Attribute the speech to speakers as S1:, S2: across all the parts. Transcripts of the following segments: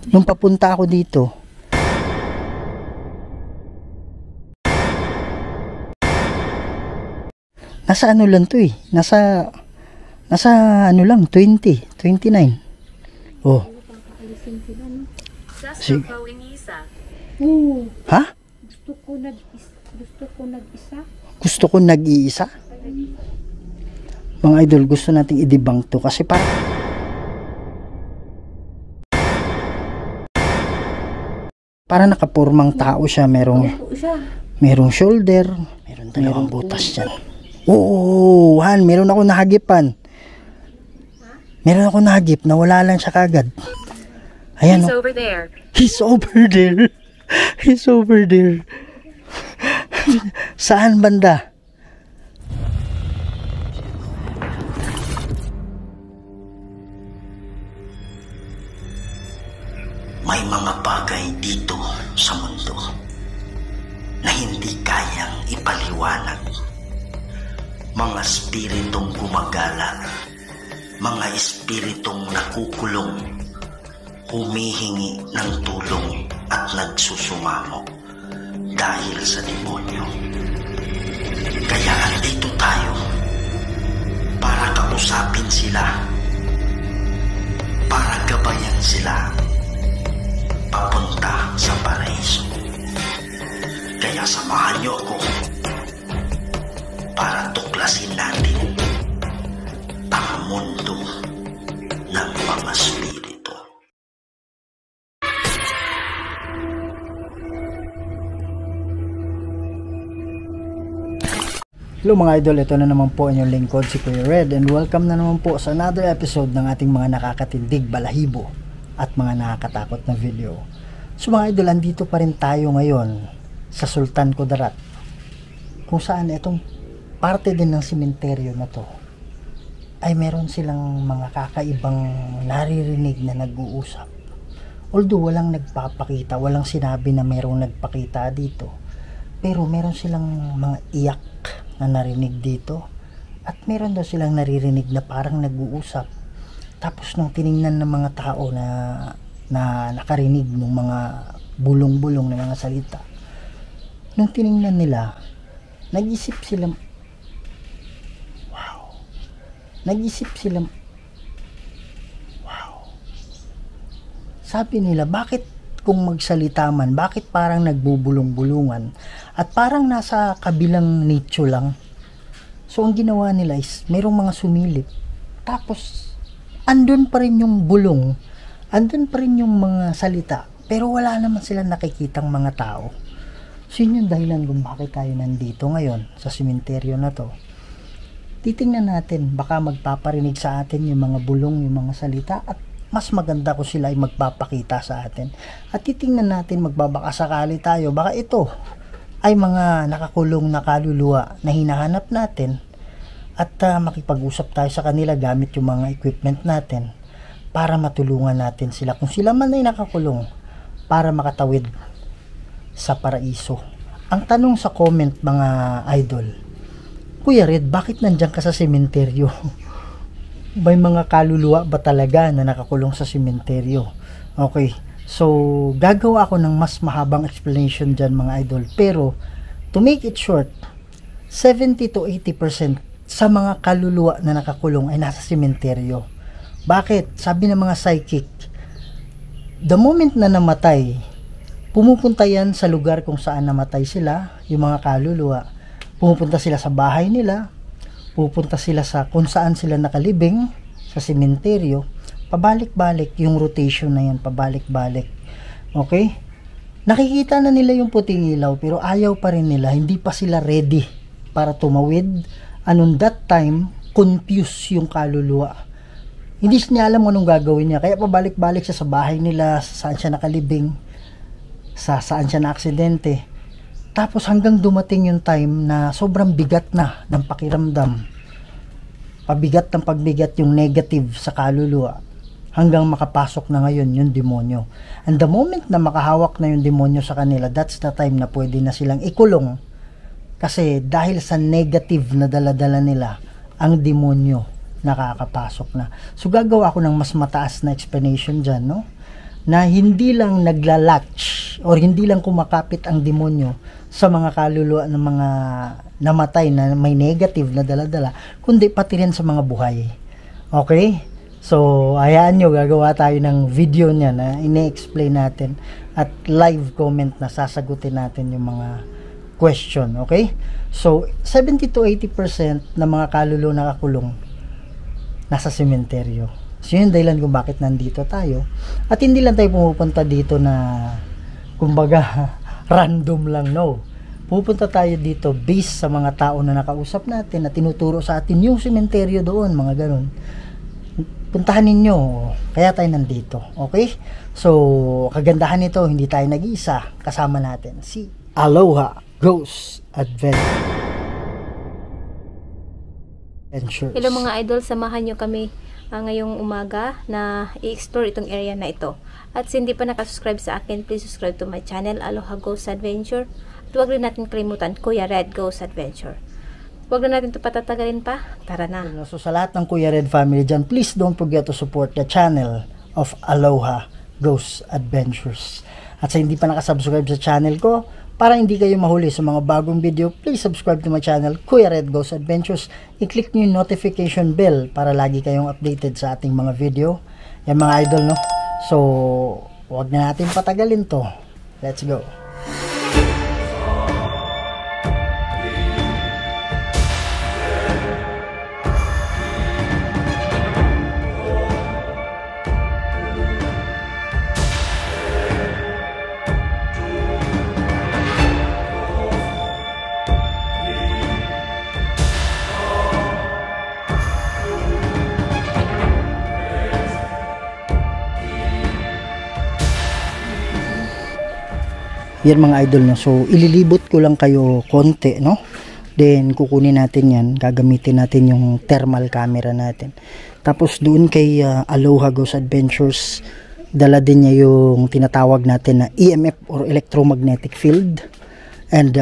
S1: Nung papunta ako dito, nasa ano lang to eh. Nasa ano lang, 20, 29. Oh. Sige. Ha? Gusto ko nag-iisa? Mga idol, gusto nating i-debunk to kasi para nakapormang tao siya, merong shoulder, meron dalawang butas dyan. Oo, Han, meron ako nahagipan. Meron ako nahagip, nawala lang siya kagad. Ayan,
S2: He's over there.
S1: He's over there. He's over there. Saan banda?
S3: May mga bagay dito sa mundo na hindi kayang ipaliwanag. Mga espiritong gumagala, mga espiritong nakukulong, humihingi ng tulong at nagsusumamo dahil sa demonyo. Kaya andito tayo para kausapin sila, para gabayan sila papunta sa paraiso. Kaya samahan niyo ako para tuklasin natin ang mundo ng mga spirito.
S1: Hello mga idol, ito na naman po inyong lingkod si Kuya Red, and welcome na naman po sa another episode ng ating mga nakakatindig, balahibo at mga nakakatakot na video. So mga idol, andito pa rin tayo ngayon sa Sultan Kudarat, kung saan itong parte din ng sementeryo na to ay meron silang mga kakaibang naririnig na nag-uusap. Although walang nagpapakita, walang sinabi na merong nagpakita dito, pero meron silang mga iyak na narinig dito, at meron daw silang naririnig na parang nag-uusap. Tapos nung tiningnan ng mga tao na nakarinig ng mga bulong-bulong na mga salita, nung tiningnan nila, nag-isip sila, sabi nila, bakit kung magsalita man, bakit parang nagbubulong-bulungan at parang nasa kabilang nicho lang? So ang ginawa nila is merong mga sumilip, tapos andun pa rin yung bulong, andun pa rin yung mga salita, pero wala naman silang nakikitang mga tao. So yun yung dahilan kung bakit tayo nandito ngayon sa sementeryo na to. Titingnan natin, baka magpaparinig sa atin yung mga bulong, yung mga salita, at mas maganda kung sila ay magpapakita sa atin. At titingnan natin, magbabakasakali tayo, baka ito ay mga nakakulong na kaluluwa na hinahanap natin, at makipag-usap tayo sa kanila gamit yung mga equipment natin para matulungan natin sila, kung sila man ay nakakulong, para makatawid sa paraiso. Ang tanong sa comment mga idol, Kuya Red, bakit nandiyan ka sa sementeryo? May mga kaluluwa ba talaga na nakakulong sa sementeryo? Okay, so gagawa ako ng mas mahabang explanation dyan mga idol, pero to make it short, 70 to 80% sa mga kaluluwa na nakakulong ay nasa sementeryo. Bakit? Sabi ng mga psychic, the moment na namatay, pumupunta yan sa lugar kung saan namatay sila, yung mga kaluluwa. Pumupunta sila sa bahay nila, pupunta sila sa kung saan sila nakalibing, sa sementeryo, pabalik-balik yung rotation na yan, pabalik-balik. Okay? Nakikita na nila yung puting ilaw, pero ayaw pa rin nila, hindi pa sila ready para tumawid. Anong that time, confused yung kaluluwa. Hindi niya alam anong gagawin niya, kaya pabalik-balik siya sa bahay nila, saan siya nakalibing, saan siya na-aksidente. Tapos hanggang dumating yung time na sobrang bigat na ng pakiramdam, pabigat ng pagbigat yung negative sa kaluluwa, hanggang makapasok na ngayon yung demonyo. And the moment na makahawak na yung demonyo sa kanila, that's the time na pwede na silang ikulong, kasi dahil sa negative na daladala nila, ang demonyo nakakapasok na. So gagawa ako ng mas mataas na explanation dyan, no? na hindi lang naglalatch or hindi lang kumakapit ang demonyo sa mga kaluluwa ng mga namatay na may negative na dala-dala, kundi pati rin sa mga buhay. Okay? So, hayaan nyo, gagawa tayo ng video niya na ine-explain natin at live comment na sasagutin natin yung mga question. Okay? So, 70 to 80% ng mga kaluluwa na nakakulong nasa sementeryo. So, yun dahilan kung bakit nandito tayo. At hindi lang tayo pumupunta dito na kumbaga random lang, no. Pupunta tayo dito based sa mga tao na nakausap natin na tinuturo sa atin yung sementeryo doon, mga ganun. Puntahan ninyo, kaya tayo nandito. Okay? So, kagandahan nito, hindi tayo nag-iisa. Kasama natin si Aloha Ghost Adventures.
S2: Hello mga idol, samahan nyo kami ngayong umaga na i-explore itong area na ito. At hindi pa nakasubscribe sa akin, please subscribe to my channel, Aloha Ghost Adventure. At huwag rin natin kalimutan, Kuya Red Ghost Adventure. Huwag na natin ito patatagalin pa. Tara na.
S1: So sa lahat ng Kuya Red family dyan, please don't forget to support the channel of Aloha Ghost Adventures. At sa hindi pa nakasubscribe sa channel ko, para hindi kayo mahuli sa mga bagong video, please subscribe to my channel, Kuya Red Ghost Adventures. I-click nyo yung notification bell para lagi kayong updated sa ating mga video. Yan mga idol, no? So, huwag na natin patagalin to. Let's go. Yan mga idol, no? So ililibot ko lang kayo konti, no? Then kukunin natin yan, gagamitin natin yung thermal camera natin. Tapos doon kay Aloha Ghost Adventures, dala din niya yung tinatawag natin na EMF or electromagnetic field and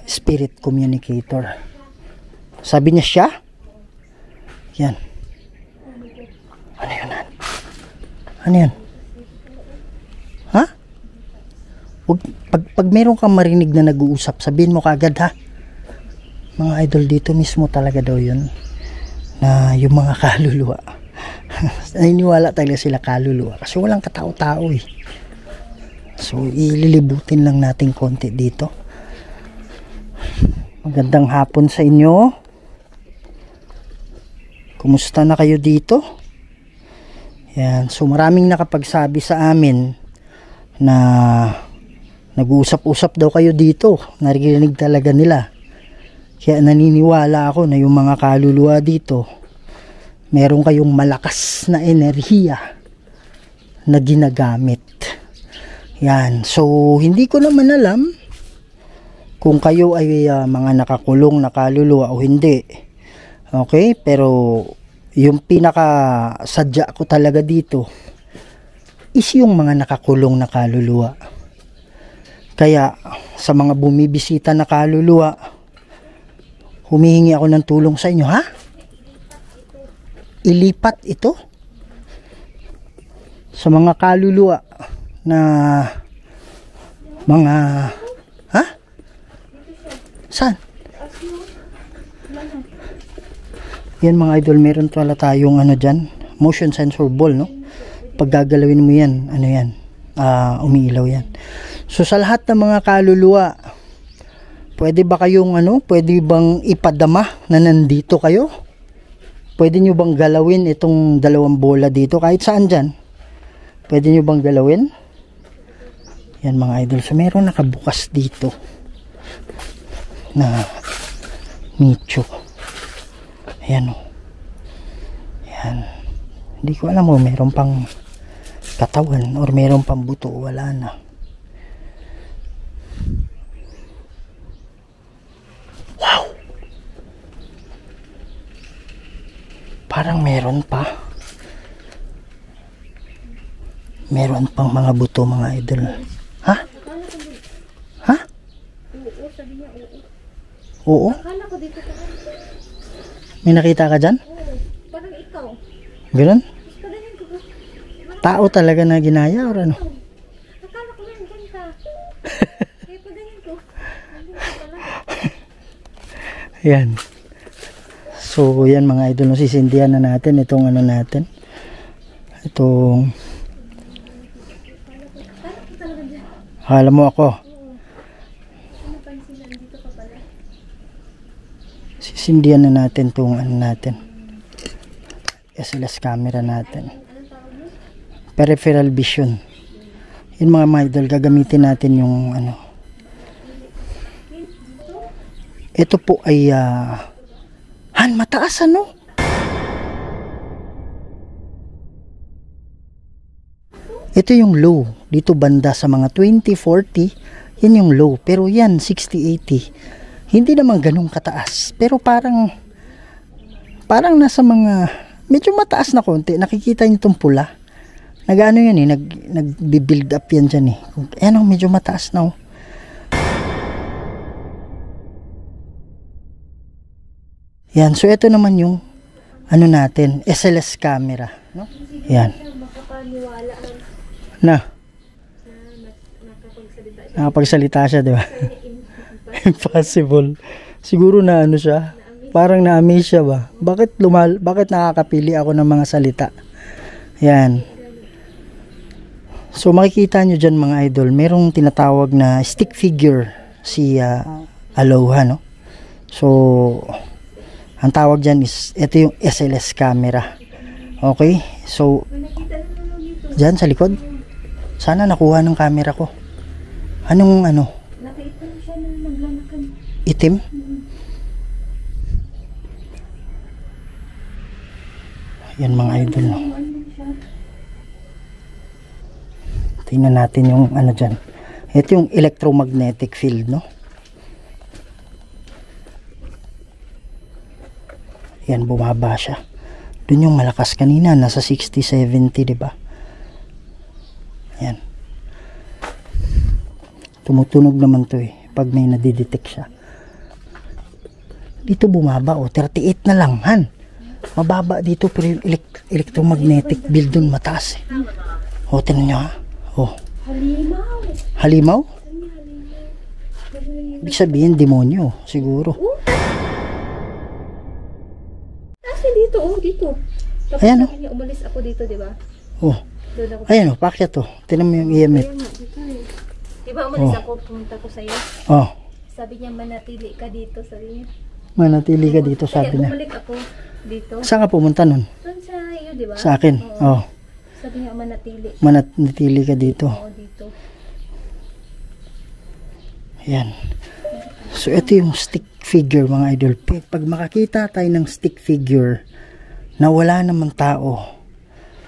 S1: spirit communicator. Sabi niya siya, yan. Ano yun? Ano yan? Ha? Pag meron kang marinig na nag-uusap, sabihin mo kagad, ha? Mga idol, dito mismo talaga daw yun na yung mga kaluluwa. Naniniwala talaga sila kaluluwa kasi walang katao-tao eh. So ililibutin lang natin konti dito. Magandang hapon sa inyo. Kumusta na kayo dito? Yan. So maraming nakapagsabi sa amin na nag-uusap-usap daw kayo dito. Narinig talaga nila. Kaya naniniwala ako na yung mga kaluluwa dito, meron kayong malakas na enerhiya na ginagamit. Yan. So, hindi ko naman alam kung kayo ay mga nakakulong na kaluluwa o hindi. Okay? Pero, yung pinaka-sadya ko talaga dito is yung mga nakakulong na kaluluwa. Kaya sa mga bumibisita na kaluluwa, humihingi ako ng tulong sa inyo, ha? Ilipat ito sa mga kaluluwa na mga, ha? Saan? Yan mga idol, meron pala tayong ano dyan, motion sensor ball, no? Pag gagalawin mo yan, ano yan? Umiilaw yan. So sa lahat ng mga kaluluwa, pwede ba kayong pwede bang ipadama na nandito kayo? Pwede nyo bang galawin itong dalawang bola dito kahit saan dyan? Pwede nyo bang galawin? Yan mga idol. So meron nakabukas dito na nicho. Ayan o. Yan. Hindi ko alam meron pang katawan or meron pang buto. Wala na. Wow! Parang meron pa. Meron pang mga buto mga idol. Ha? Ha?
S2: Oo, sabi niya oo.
S1: Oo?
S2: Akala ko dito ka.
S1: May nakita ka dyan?
S2: Oo, parang ikaw.
S1: Ganun?
S2: Padahin ko ba? Parang
S1: Tao talaga na ginaya or ano?
S2: Akala ko yan, ganda. Kaya pa ganyan ko.
S1: Yan. So, yan mga idol, sisindihan na natin itong ano natin. Itong alam mo ako. Sisindihan na natin itong ano natin. SLS camera natin. Peripheral vision. Yun mga idol, gagamitin natin yung ano. Ito po ay Han, mataas ano? Ito yung low. Dito banda sa mga 20-40, yan yung low. Pero yan, 60-80. Hindi naman ganun kataas. Pero parang nasa mga, medyo mataas na konti. Nakikita nyo itong pula. Nag-ano yan eh, nag-build up yan dyan eh. Ayan o, medyo mataas na o. Yan, so ito naman yung ano natin, SLS camera, no? Yan. Nakapagsalita siya, di ba? Impossible. Siguro na ano siya, parang na-amaze siya ba? Bakit nakakapili ako ng mga salita? Yan. So makikita nyo dyan mga idol, merong tinatawag na stick figure si Aloha, no? So ang tawag dyan is, ito yung SLS camera. Okay? So, dyan sa likod. Sana nakuha ng camera ko. Anong ano?
S2: Nakita mo siya na naglalakad.
S1: Itim? Yan mga idol. No? Tingnan natin yung ano dyan. Ito yung electromagnetic field, no? Yan, bumaba siya. Doon yung malakas kanina, nasa 60-70, di ba? Yan. Tumutunog naman to eh, pag may nadidetect siya. Dito bumaba, 38 na lang, Han. Mababa dito, pero yung electromagnetic field doon mataas eh. Tinan nyo ha.
S2: Halimaw.
S1: Halimaw? Ibig sabihin, demonyo, siguro.
S2: Dito, dito. Tapos
S1: ayan,
S2: niya, umalis ako dito, di ba?
S1: Ayan, pakyat to. Tinan mo yung EMF.
S2: Di ba umalis ako, pumunta ko sa'yo? Sabi niya, manatili ka dito, sabi niya.
S1: Manatili ka dito, sabi niya.
S2: Bumalik ako dito.
S1: Saan ka pumunta nun?
S2: Doon sa iyo, di ba?
S1: Sa akin?
S2: Sabi niya, manatili.
S1: Manatili ka dito.
S2: Oo, dito.
S1: Ayan. So, ito yung stick figure mga idol. Pag makakita tayo ng stick figure na wala namang tao,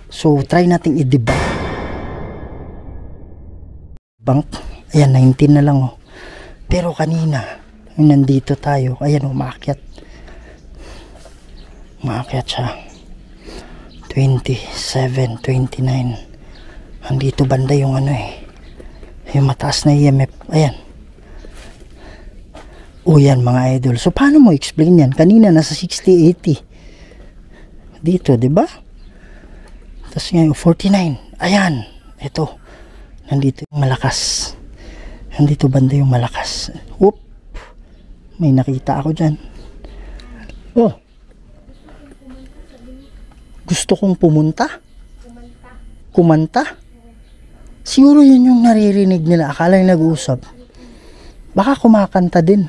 S1: so try nating i-debunk. Ayan, 19 na lang oh. Pero kanina, yung nandito tayo, ayan umaakyat. Umaakyat siya. 27, 29. Andito banda yung ano eh. Yung mataas na EMF. Ayan. Yan mga idol. So paano mo explain yan? Kanina nasa 60-80. Dito, 'di ba? Tapos ngayon 49. Ayan. Ito. Nandito yung malakas. Nandito banda yung malakas. Whoop. May nakita ako diyan. Gusto kong pumunta? Kumanta? Siguro yun yung naririnig nila. Akala yung nag-uusap. Baka kumakanta din.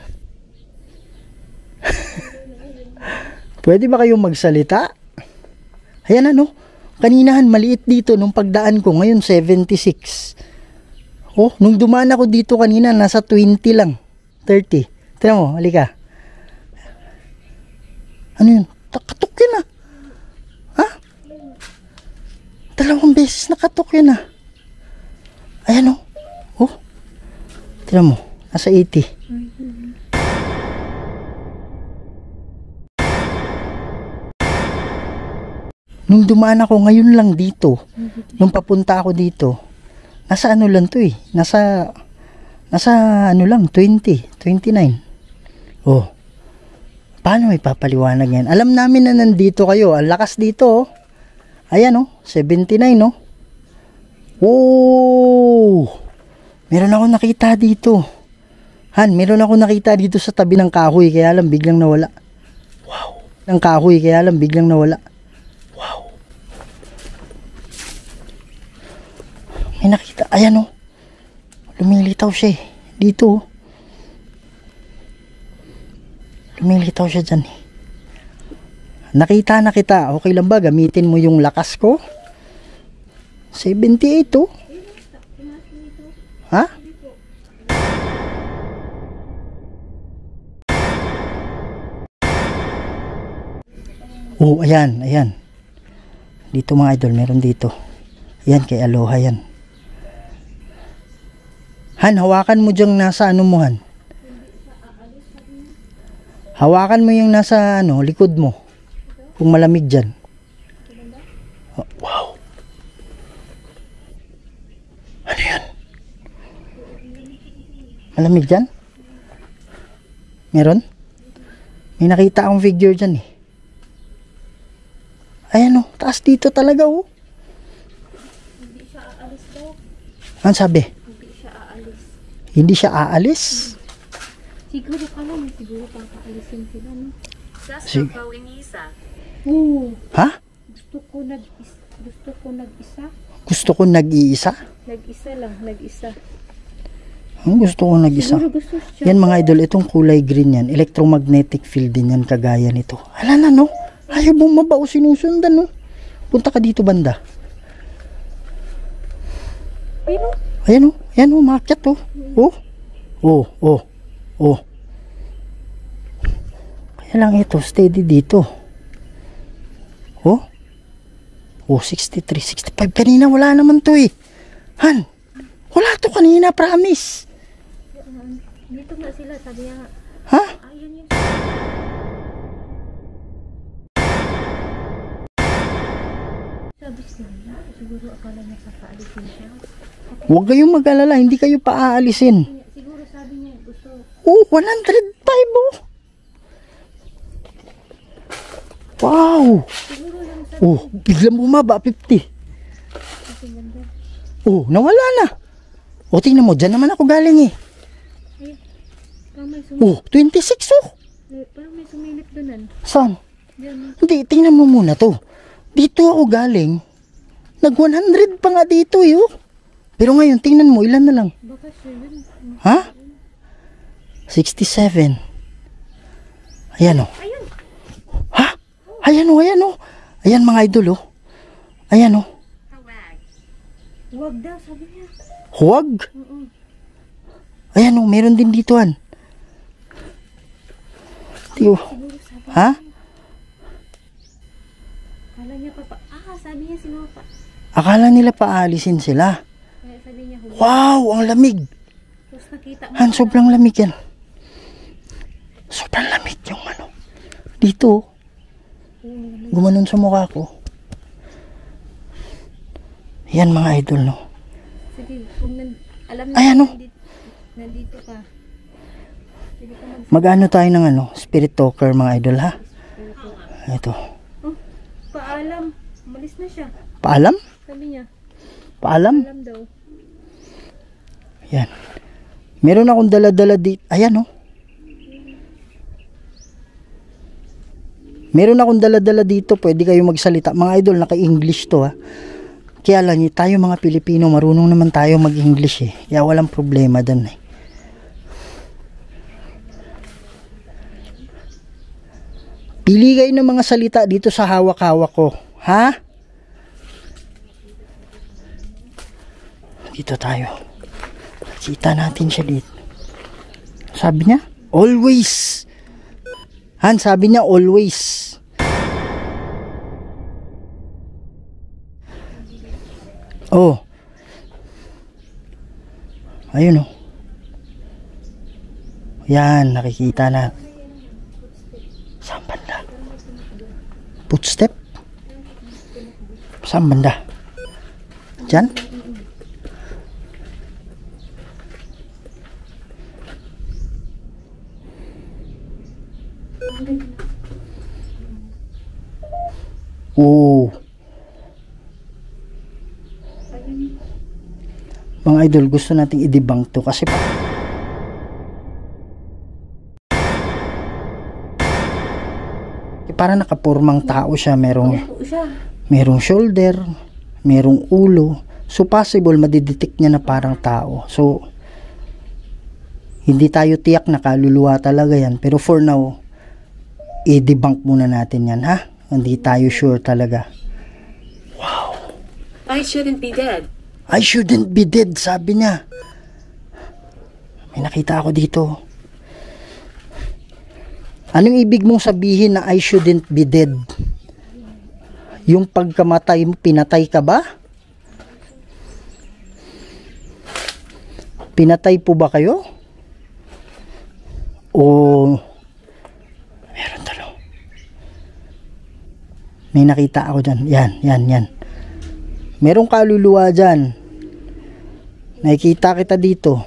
S1: Pwede ba kayong magsalita? Ayan ano, kaninahan maliit dito nung pagdaan ko, ngayon 76. Nung dumaan ako dito kanina, nasa 20 lang, 30. Tignan mo, halika. Ano yun? Katok yun ah. Ha? 2 beses nakatok yun ah. Ayan oh. Tignan mo, nasa 80. Nung dumaan ako ngayon lang dito, nung papunta ako dito, nasa ano lang to eh, nasa ano lang, 20, 29. Paano may papaliwanag yan? Alam namin na nandito kayo, ang lakas dito oh. Ayan oh, 79 oh. Oh! Meron ako nakita dito. Han, meron ako nakita dito sa tabi ng kahoy, kaya lang biglang nawala. Wow! Ng kahoy, kaya lang biglang nawala. Wow! May nakita. Ayan oh. Lumilitaw siya eh. Dito oh. Lumilitaw siya dyan eh. Nakita na kita. Okay lang ba? Gamitin mo yung lakas ko. 78 oh. Ha? Oh, ayan, ayan. Dito mga idol, meron dito. Ayan, kay Aloha yan. Han, hawakan mo diyang nasa ano mo, Han. Hawakan mo yung nasa ano, likod mo. Kung malamig dyan. Oh, wow. Ano yan? Malamig dyan? Meron? May nakita akong figure dyan eh. Ayan oh, taas dito talaga oh.
S2: Hindi siya aalis daw.
S1: Ano sabi?
S2: Hindi siya aalis.
S1: Hindi siya aalis?
S2: Siguro ka lang, siguro papaalisin sila, no?
S1: Sige.
S2: Oo.
S1: Ha?
S2: Gusto ko nag-isa.
S1: Gusto ko nag-iisa?
S2: Nag-isa lang, nag-isa.
S1: Gusto ko nag-isa.
S2: Siguro gusto siya.
S1: Yan mga idol, itong kulay green yan. Electromagnetic field din yan, kagaya nito. Hala na no? Ayaw bumaba o sinusundan no? Punta ka dito banda.
S2: Pero,
S1: Ayan oh, ayan oh, makyat oh. Oh, oh, oh, oh. Kaya lang ito, steady dito. Oh, oh, 63, 65. Kanina wala naman to eh. Han, wala to kanina, promise.
S2: dito nga sila, sabi niya,
S1: Ha?
S2: ayun yun. Sabi niya, siguro akala niya papaalisin siya.
S1: Huwag kayong mag-alala, hindi kayo paaalisin.
S2: Siguro sabi niya, gusto.
S1: Oh, 105 oh. Wow.
S2: Siguro lang sa
S1: Oh, biglang bumaba, 50.
S2: kasi ganda.
S1: Oh, nawala na. O, tingnan mo, dyan naman ako galing eh.
S2: Ay, parang may sumilip.
S1: Oh, 26 oh.
S2: Parang may sumilip doon.
S1: Saan?
S2: Diyan.
S1: Hindi, tingnan mo muna to. Dito ako galing. Nag 100 pa nga dito eh oh. Pero ngayon, tingnan mo, ilan na lang?
S2: Baka siya yun.
S1: Ha? 67. Ayan oh.
S2: Ayun!
S1: Ha? Ayan oh, ayan oh. Ayan mga idol oh. Ayan oh.
S2: Huwag daw, sabi niya.
S1: Huwag.
S2: Oo.
S1: Ayan oh, meron din dito an. Tiyo.
S2: Siguro sabi
S1: Ha?
S2: Kala niya sabi niya si Mama pa.
S1: Akala nila paalisin sila.
S2: Kaya sabi niya, huwag.
S1: Wow, ang lamig.
S2: Tapos nakita mo.
S1: Han, sobrang lamig yan. Sobrang lamig yung ano. Dito oh. Gumanon sa mukha ko. Yan mga idol no.
S2: Sige, kung alam na
S1: Ayan, oh.
S2: nandito ka. Sige ka
S1: Mag-ano tayo ng ano, spirit talker mga idol ha. Ito.
S2: Oh, paalam. Umalis na siya.
S1: Paalam?
S2: Sabi niya,
S1: Paalam?
S2: alam daw.
S1: Yan. Meron akong dala-dala dito. Ayan oh. Meron akong dala-dala dito. Pwede kayo magsalita. Mga idol, naka-English to ha. Kaya lang, tayo mga Pilipino, marunong naman tayo mag-English eh. Kaya walang problema dun eh. Pili kayo ng mga salita dito sa hawak-hawak ko. Ha? Dito tayo. Kita natin siya dito. Sabi niya, always. Han, sabi niya, always. Oh. Ayun oh. Yan, nakikita na. Saan banda? Footstep? Saan banda? Diyan? Oh. Mga idol, gusto nating i-debunk to kasi para nakapurmang tao siya, merong shoulder, merong ulo. So possible madidetect niya na parang tao. So hindi tayo tiyak na kaluluwa talaga yan, pero for now i-debunk muna natin yan, ha? Hindi tayo sure talaga. Wow.
S4: I shouldn't be dead.
S1: I shouldn't be dead, sabi niya. May nakita ako dito. Anong ibig mong sabihin na I shouldn't be dead? Yung pagkamatay mo, pinatay ka ba? Pinatay po ba kayo? O meron talo. May nakita ako dyan. Yan. Merong kaluluwa dyan. Nakikita kita dito.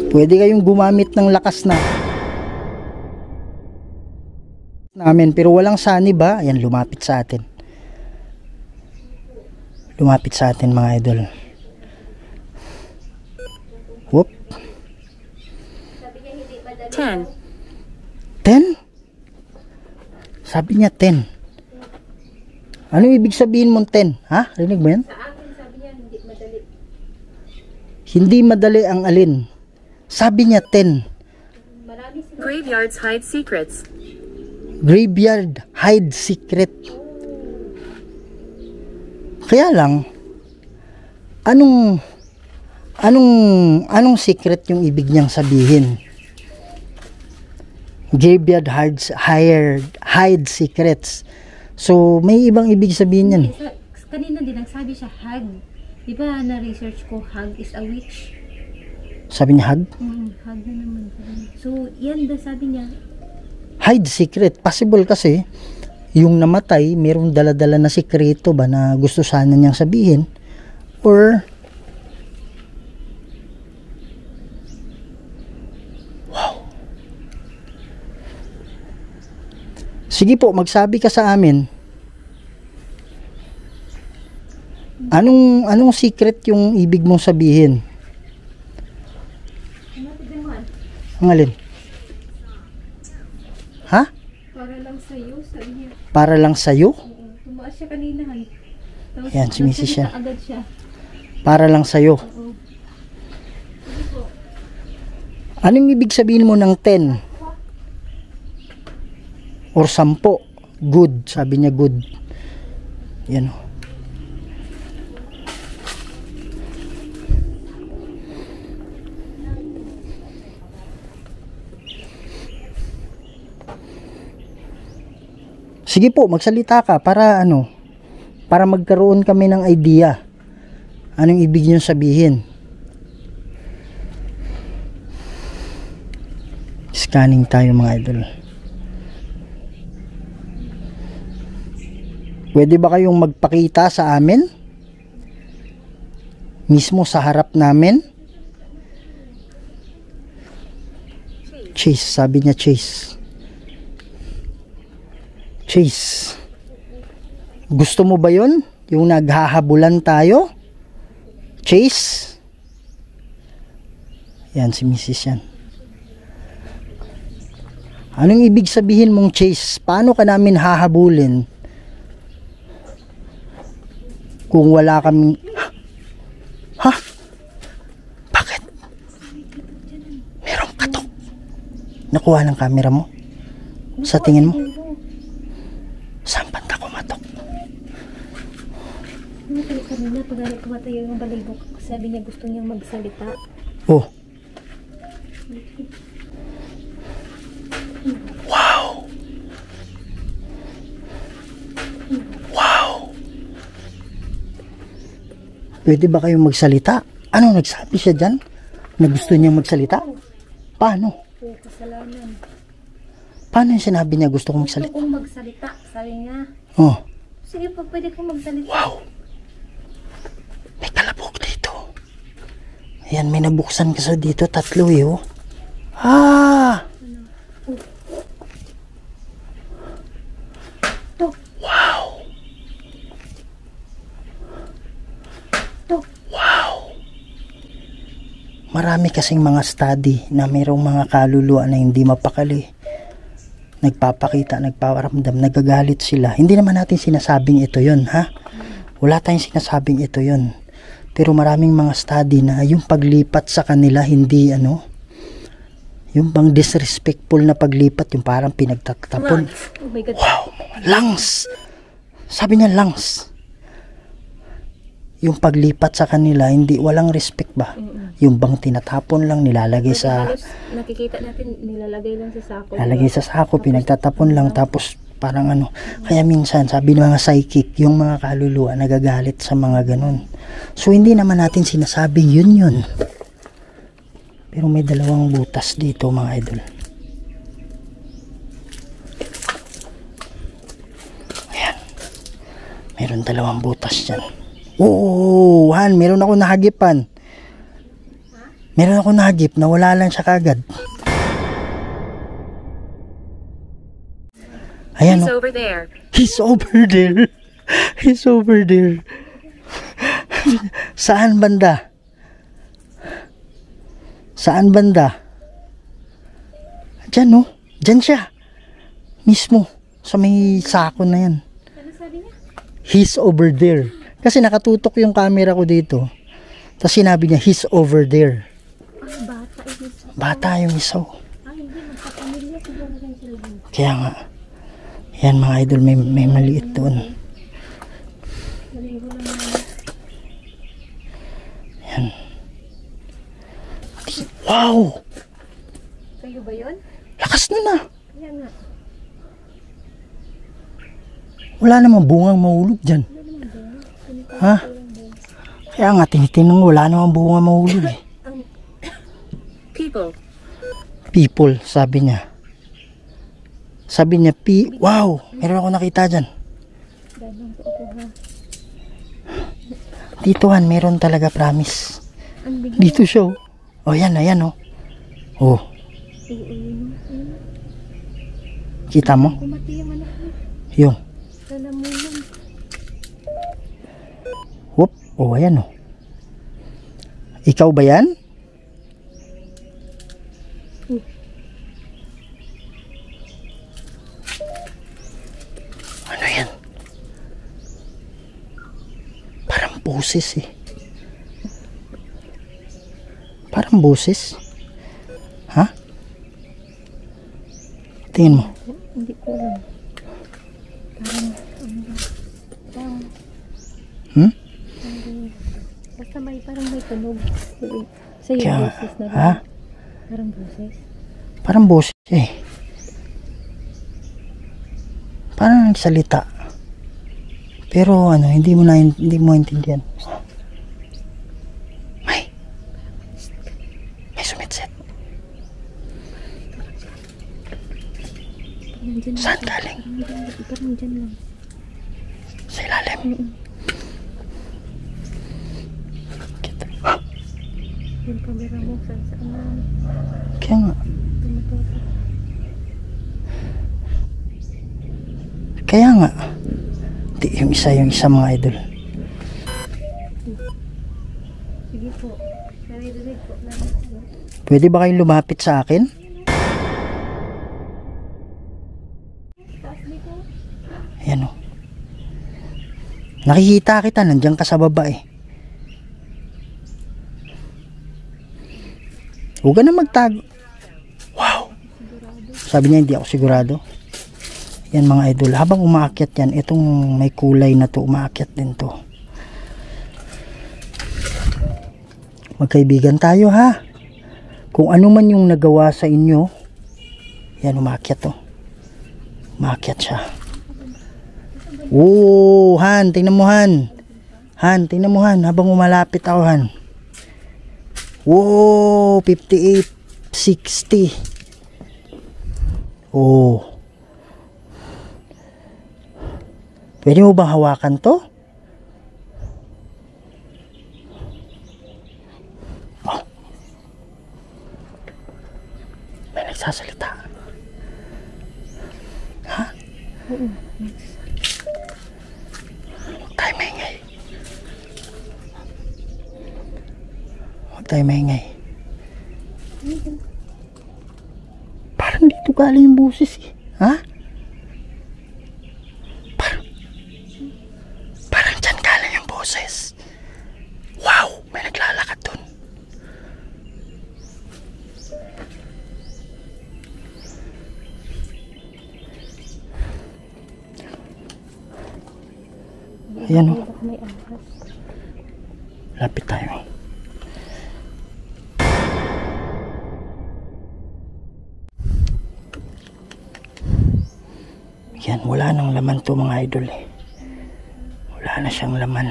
S1: Pwede kayong gumamit ng lakas namin, pero walang sanib ba? Ayan, lumapit sa atin. Lumapit sa atin, mga idol. Whoop.
S4: 10.
S1: 10? Sabi niya 10. Ano ibig sabihin mong 10? Ha? Rinig mo yan?
S2: Sa akin, sabi niya, hindi madali.
S1: Hindi madali ang alin? Sabi niya 10.
S2: Marami sila.
S4: Graveyards hide secrets.
S1: Graveyard hide secret. Kaya lang, anong secret yung ibig niyang sabihin? Graveyard hide secrets. So may ibang ibig sabihin yan.
S2: Kanina din nagsabi siya hag. Di ba na-research ko hag is a witch?
S1: Sabi niya hag?
S2: Hag na naman. So yan ba sabi niya?
S1: Hide secret. Possible kasi yung namatay, mayroong dala-dala na sikreto ba na gusto sana niyang sabihin, or wow. Sige po, magsabi ka sa amin. Anong secret yung ibig mong sabihin? Ang alin? Ha?
S2: Para lang sa'yo, sabi niya.
S1: Para lang sa'yo?
S2: Tumaas siya kanina. Tapos,
S1: Yan, si Mrs. siya.
S2: agad siya.
S1: Para lang sa'yo. Anong ibig sabihin mo ng 10? Or 10? Good. Sabi niya good. Yan o. Sige po, magsalita ka para para magkaroon kami ng idea. Anong ibig niyo sabihin? Scanning tayo, mga idol. Pwede ba kayong magpakita sa amin? Mismo sa harap namin? Chase, sabi niya Chase. Chase. Gusto mo ba yun? Yung naghahabulan tayo? Chase? Yan, si Mrs. yan. Anong ibig sabihin mong Chase? Paano ka namin hahabulin kung wala kaming... Ha? Bakit? Merong katok. Nakuha ng camera mo? Sa tingin mo? Saan banda kumatok?
S2: Kanina, pag kumatayo yung balibok, sabi niya gusto niyang magsalita.
S1: Oh. Wow. Wow. Pwede ba kayong magsalita? Ano nagsabi siya dyan? Na gusto niyang magsalita? Paano?
S2: Kasalanan.
S1: Paano yung sinabi niya gusto kong magsalita?
S2: Gusto kong magsalita, sabi niya.
S1: Oh.
S2: Sige po, pwede kong magsalita.
S1: Wow. May kalabog dito. Ayan, may nabuksan kasi dito. 3 eh, oh. Ah! Wow! marami kasing mga study na mayroong mga kaluluwa na hindi mapakali. Nagpapakita, nagpaparamdam, nagagalit sila. Hindi naman natin sinasabing ito yun, ha? Wala tayong sinasabing ito yun. Pero maraming mga study na yung paglipat sa kanila, hindi yung bang disrespectful na paglipat, yung parang pinagtatapon.
S2: Oh my God.
S1: Wow! Lungs! Sabi niya lungs. Yung paglipat sa kanila, hindi, walang respect ba? Yung bang tinatapon lang, nilalagay sa...
S2: Halos nakikita natin, nilalagay lang sa sako.
S1: Nilalagay sa sako, pinagtatapon lang, tapos parang Kaya minsan, sabi ng mga psychic, yung mga kaluluwa, nagagalit sa mga ganun. So, hindi naman natin sinasabing yun. Pero may dalawang butas dito, mga idol. Ayan. Meron dalawang butas dyan. Oo, Han, meron ako nahagipan. Meron ako nahagip, nawala lang siya kagad. Ayan,
S4: He's over there.
S1: He's over there. He's over there. Saan banda? Saan banda? Diyan, no? Diyan siya. Mismo. Sa may sako na yan.
S2: Ano sabi niya?
S1: He's over there. Kasi nakatutok yung camera ko dito. Tapos sinabi niya, he's over there.
S2: Bata is
S1: Bata yung isaw.
S2: hindi, magkapamilya siguro rin sila.
S1: Kaya nga. Yan mga idol, may maliit doon. Yan. Wow!
S2: Kayo ba yun?
S1: Lakas na na.
S2: Kaya nga.
S1: Wala namang bungang mahulog dyan. Ha? Kaya nga, tinitinong wala namang bungang mahulog eh.
S4: People.
S1: People, sabi niya. Sabi niya, wow! Meron ako nakita dyan. Dito, Han, meron talaga, promise. Dito siya, oh. Oh, yan, ayan, oh. Oh. Kita mo?
S2: Kumati yung anak mo.
S1: Yung.
S2: Lalamunan.
S1: Whoop. Oh, ayan, oh. Ikaw ba yan? Ano yan? Parang boses eh. Parang boses. Ha? Tingin mo.
S2: Hindi ko alam.
S1: Hmm?
S2: Basta parang may tunog. Sa yung
S1: Kaya,
S2: boses na rin.
S1: ha?
S2: Parang boses.
S1: Parang boses eh. Parang nagsalita. Pero hindi mo intindihan. May sumitset. Saan galing?
S2: Parang dyan lang.
S1: Sa ilalim. Kita.
S2: Yung camera mo, saan lang.
S1: Kaya nga.
S2: Tumututok.
S1: Kaya nga. Di, yung isa mga idol.
S2: Sige po. Narinig po.
S1: Pwede ba kayong lumapit sa akin? Ayan o. Nakikita kita, nandiyan ka sa baba eh. Huwag ka na magtago. Wow! Sabi niya hindi ako sigurado. Yan mga idol, habang umaakyat yan, itong may kulay na to, umaakyat din to. Magkaibigan tayo ha. Kung ano man yung nagawa sa inyo, yan umaakyat to. Umaakyat siya. Oo, Han, tingnan mo Han. Han, tingnan mo Han, habang umalapit ako Han. Wow, 58, 60. Oh. Pwede mo bang hawakan to? Oh. May nagsasalita. Ha? Huwag tayo maingay. Huwag tayo maingay. galing yung boses eh. Ha? Parang dyan galing yung boses. Wow, may naglalakad dun. Ayan o.
S2: May ahas.
S1: Lapit tayo. Yan, wala nang laman to mga idol eh. Wala na siyang laman.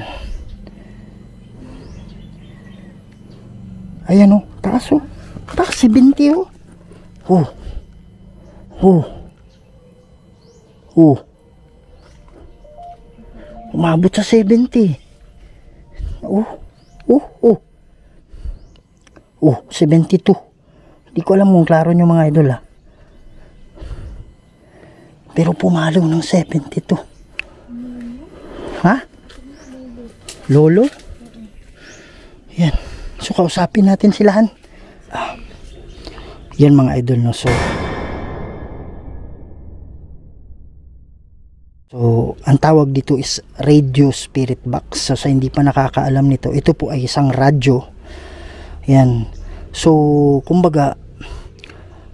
S1: Ayan o, taas o. Taas, 70 o. Oh. Oh. Oh. Umabot sa 70. Oh. Oh. Oh. Oh, 72. Hindi ko alam kung klaro nyo mga idol ah. Pero pumalo ng 72. Ha? Lolo? Yan. So, kausapin natin silahan. Yan mga idol, no? So, ang tawag dito is radio spirit box. So, sa hindi pa nakakaalam nito, ito po ay isang radyo. Yan. So, kumbaga,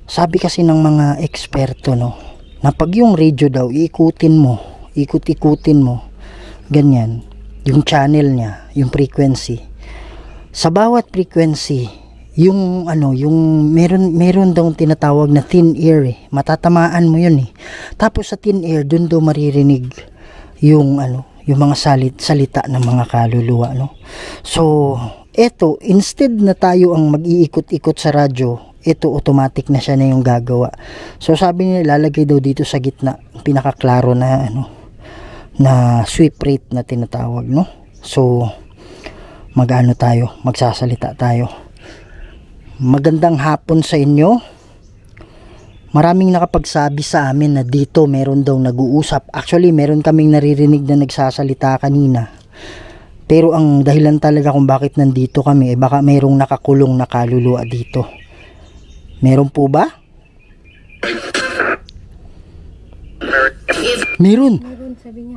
S1: sabi kasi ng mga eksperto, no, na pag yung radio daw, iikutin mo, ikut-ikutin mo, ganyan, yung channel niya, yung frequency. Sa bawat frequency, yung ano, yung meron daw tinatawag na thin air eh. Matatamaan mo yun eh. Tapos sa thin air, dun daw maririnig yung ano, yung mga salita ng mga kaluluwa, no. So, eto, instead na tayo ang mag-iikot-ikot sa radyo, ito automatic na siya na yung gagawa. So sabi nila, lalagay daw dito sa gitna pinakaklaro na ano, na sweep rate na tinatawag, no. So magano tayo, magsasalita tayo. Magandang hapon sa inyo. Maraming nakapagsabi sa amin na dito meron daw nag-uusap. Actually meron kaming naririnig na nagsasalita kanina. Pero ang dahilan talaga kung bakit nandito kami eh baka merong nakakulong na kaluluwa dito. Meron po ba? Meron.
S2: Meron, sabi niya.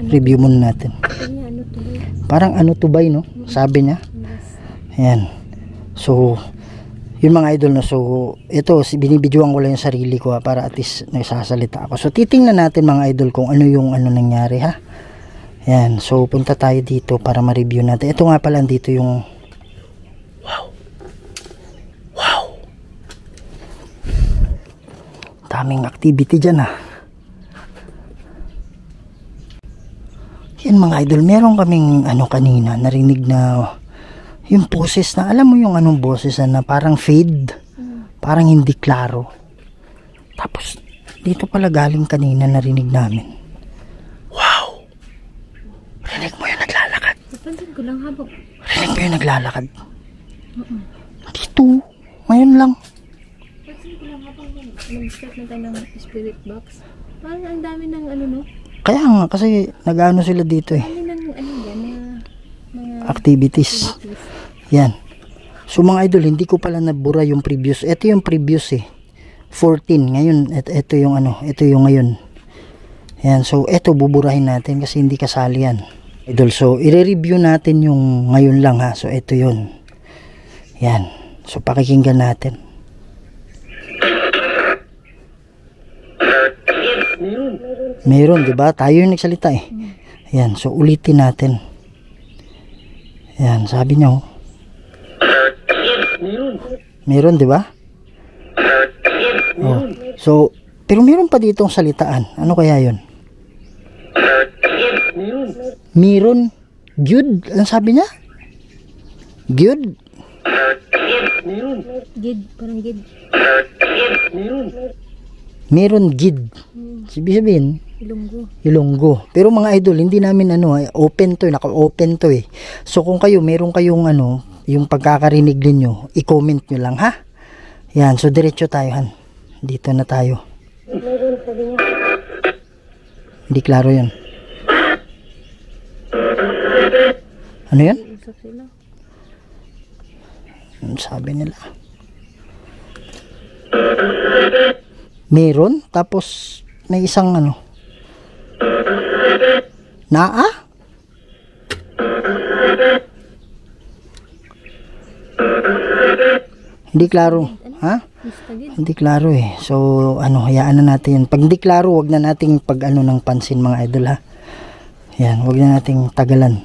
S1: Review muna natin.
S2: Sabi niya, ano to ba?
S1: Parang ano to ba, no? Sabi niya. Ayan. So, yun mga idol, no? So, ito, binibidyoan ko lang yung sarili ko ha, para at least nagsasalita ako. So, titingnan natin mga idol kung ano yung ano nangyari ha. Ayan. So, punta tayo dito para ma-review natin. Ito nga pala dito yung wow. Daming activity dyan ha. Yan mga idol, meron kaming ano kanina, narinig na yung boses na, alam mo yung anong boses na parang fade, parang hindi klaro. Tapos dito pala galing kanina narinig namin. Wow! Rinig mo yung naglalakad.
S2: Napansin ko lang habang.
S1: Rinig mo yung naglalakad. Dito, ngayon lang.
S2: Napansin ko lang habang nag-start na tayo ng spirit box. Parang ang dami ng ano no?
S1: Kaya nga, kasi nag-ano sila dito eh.
S2: Dami ng ano yan, mga
S1: Activities. Yan. So mga idol, hindi ko pala nabura yung previous. Ito yung previous eh. 14. Ngayon, ito yung ano, ito yung ngayon. Yan. So ito buburahin natin kasi hindi kasali yan. Idol, so i-review natin yung ngayon lang ha. So ito yun. Yan. So pakikinggan natin. Meron, di ba? Tayo yung nagsalita eh. Yan. So ulitin natin. Yan, sabi niya oh. Meron, di ba? Oh. So, pero meron pa ditong salitaan. Ano kaya 'yon? Meron. Good. Ano sabi niya? Good.
S2: gid, parang gid.
S1: Meron gid. Sabihin, Ilonggo. Pero mga idol, hindi namin open to, naka-open to eh. So kung meron kayong yung pagkakarinig ninyo, i-comment nyo lang ha. Yan, so diretso tayo han. Dito na tayo. Hindi klaro yan. Ano yan? Ano sabi nila? Meron, tapos may isang Naa? Hindi klaro. Ha? Hindi klaro eh. So, hayaan na natin. Pag hindi klaro, wag na nating ng pansin mga idol ha. Yan, wag na nating tagalan.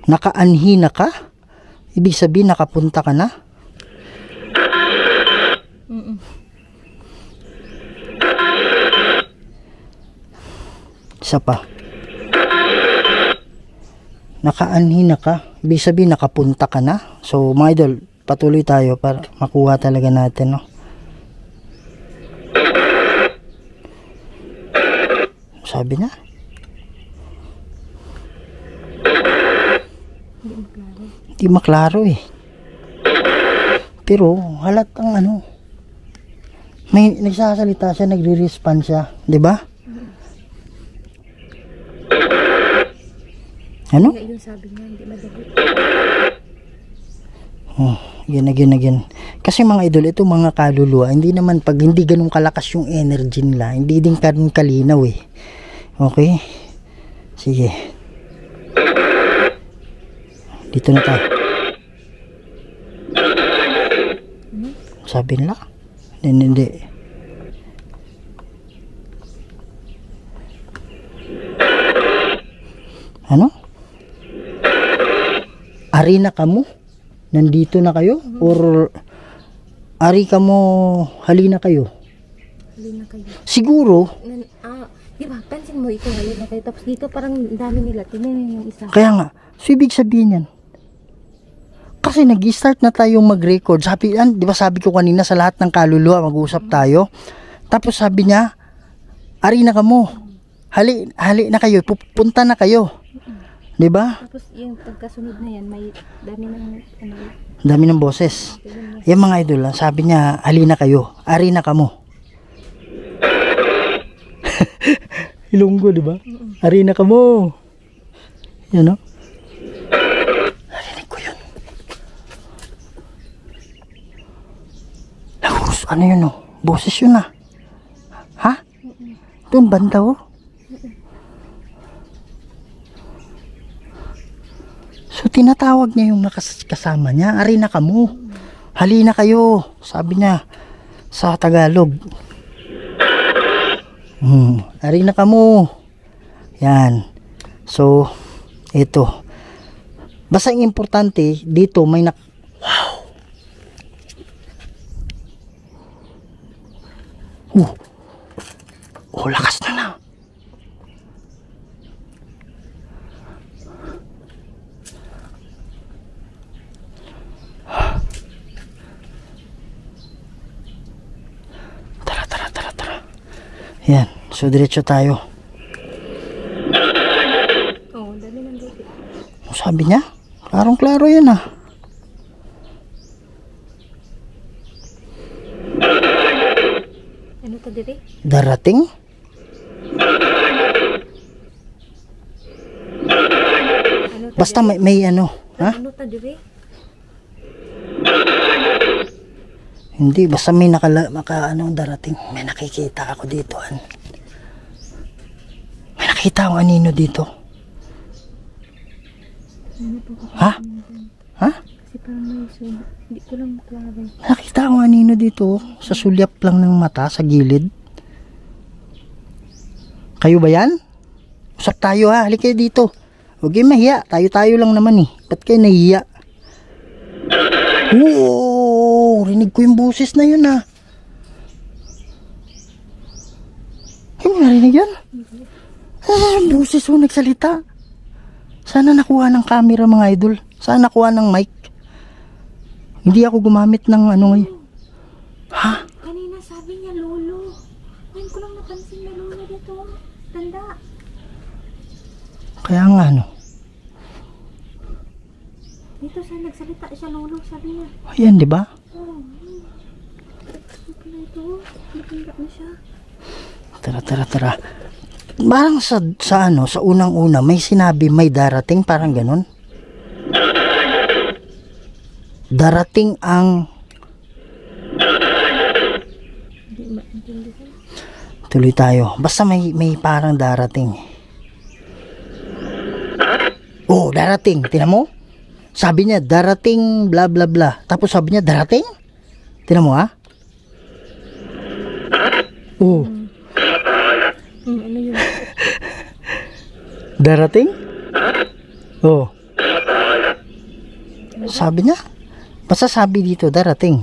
S1: Nakaanhi na ka? Ibig sabihin, nakapunta ka na? Isa pa. Nakaanhi na ka? Ibig sabihin, nakapunta ka na? So, mga idol, patuloy tayo para makuha talaga natin, no? Sabi na? Hindi maklaro eh. Pero halatang may nagsasalita siya, nagre-respond siya, 'di ba? Ano?
S2: Yung sabi niya, hindi madali.
S1: Again. Kasi mga idol, ito mga kaluluwa, hindi naman pag hindi ganun kalakas yung energy nila, hindi din ganun kalinaw eh. Okay? Sige. Dito na tayo. Sabi nila? Hindi. Ano? Ari na kamo? Nandito na kayo? Or ari kamo, halina kayo?
S2: Halina kayo.
S1: Siguro.
S2: Di ba? Pansin mo ito, halina kayo. Tapos dito parang dami nila. Tinan yung isa.
S1: Kaya nga. So, ibig sabihin yan. Kasi nag-start na tayong mag-record. Sabi, di ba sabi ko kanina sa lahat ng kaluluwa, mag-usap tayo. Tapos sabi niya, ari na kamo. Hali na kayo. Pupunta na kayo. Di ba?
S2: Tapos yung pagkasunod na yan, may dami ng
S1: dami ng boses. Yung mga idol, sabi niya, hali na kayo. Ari na kamo. Ilonggo, di ba? Ari na kamo. Yan, no? Narinig ko yun. Ano yun, no? Boses yun, ah. Ha? Doon banda, oh. So, tinatawag niya yung nakasama niya. Ari na kamo. Hali na kayo. Sabi niya sa Tagalog. Ari na kamo. Yan. So, ito. Basta yung importante, dito may wow. Oh, lakas na. Tara. Yan. So, diretso tayo.
S2: dami ng dito.
S1: Sabi niya? Klarong-klaro yan, ah.
S2: Ano to dire?
S1: Darating? Basta may ano, ha?
S2: Ano to dire?
S1: Hindi, basta may darating. May nakikita ako dito, han. May nakita akong anino dito. Ha? Ha?
S2: Kasi parang may hindi ko lang klaro.
S1: Nakita akong anino dito, sa sulyap lang ng mata, sa gilid. Kayo ba yan? Usap tayo, ha? Halika kayo dito. Huwag kayo mahiya. Tayo lang naman, eh. Ba't kayo nahiya? Oo, rinig ko yung boses na yun, ah. Hindi mo narinig yun? Boses mo nagsalita. Sana nakuha ng camera, mga idol. Sana nakuha ng mic. Hindi ako gumamit ng ano ngayon. Ha?
S2: Kanina sabi niya lolo. Ngayon ko lang napansin na lolo dito. Tanda.
S1: Kaya nga ano.
S2: Dito sa nagsalita siya lolo, sabi niya.
S1: Ayan, di ba?
S2: Oh. Sabi na ito. Nakita na siya.
S1: Tara. Parang sa ano, sa unang-una, may sinabi may darating, parang ganun. Darating ang... Tuloy tayo. Basta may parang darating. Oh, darating. Tingnan mo? Sabi niya, darating, bla bla bla. Tapos sabi niya, darating? Tingnan mo, ha? Oh.
S2: Ano yun?
S1: Darating? Oh. Sabi niya? Basta sabi dito, darating.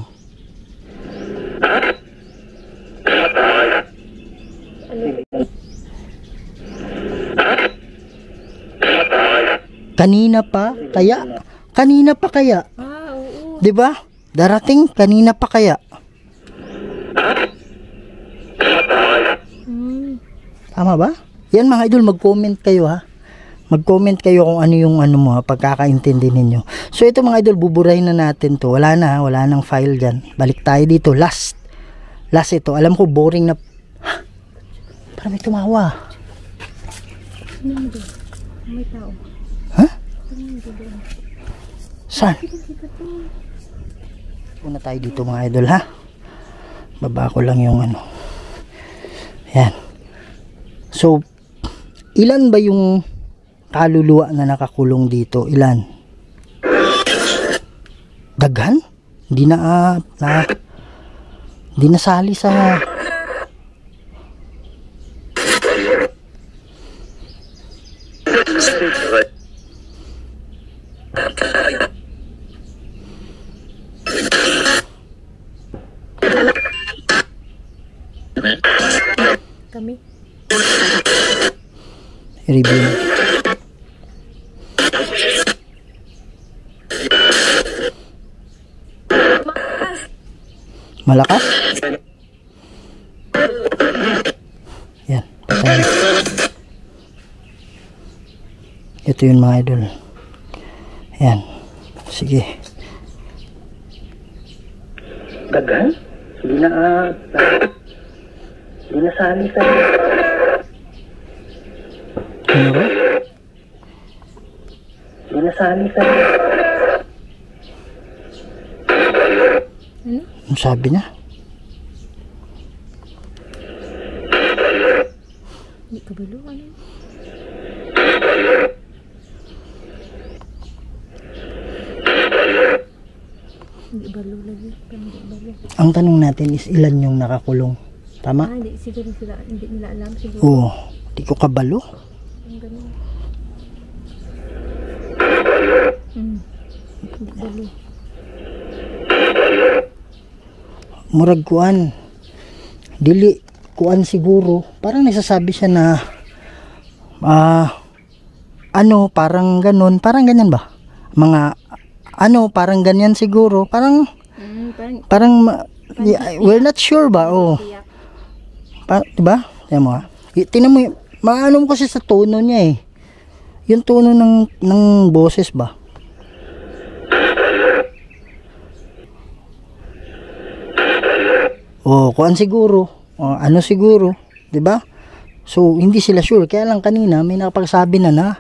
S1: Kanina pa kaya?
S2: Ah, oo.
S1: 'Di ba? Darating kanina pa kaya? Tama ba? Yan mga idol, mag-comment kayo ha. Mag-comment kayo kung ano yung ano mo, pagkakaintindi ninyo. So ito mga idol, buburahin na natin to. Wala nang file dyan. Balik tayo dito. Last ito. Alam ko boring na. Parang may tumawa.
S2: May tao.
S1: Ha? Saan? Una tayo dito mga idol ha. Baba ko lang yung ano. Yan. So, ilan ba yung kaluluwa na nakakulong dito? Ilan? Daghan? Hindi nasali sa
S2: Kami.
S1: review. Malakas? Yan. Patay. Ito yun mga idol. Yan. Sige. Dagan? Hindi na sali sa... Ano ba? Hindi na sali sa...
S2: Ano?
S1: Ang sabi niya?
S2: Hindi ka balo, ano? Hindi balo lagi. Hindi balo.
S1: Ang tanong natin is ilan yung nakakulong. Tama?
S2: Hindi siguro sila, hindi nila alam siguro.
S1: Oo. Di ko kabalo.
S2: Ang ganun. Hindi balo.
S1: Murag kuan. Dili kuan siguro. Parang nagsasabi siya na ano, parang ganun. Parang ganyan ba? Mga ano, parang ganyan siguro. Parang we're not sure ba? Oh. Diba? Tingnan mo ha. Tingnan mo, maano mo kasi sa tono niya eh. Yung tono ng boses ba? Oh, kuan siguro. Oh, ano siguro, 'di ba? So hindi sila sure. Kaya lang kanina may nakapagsabi na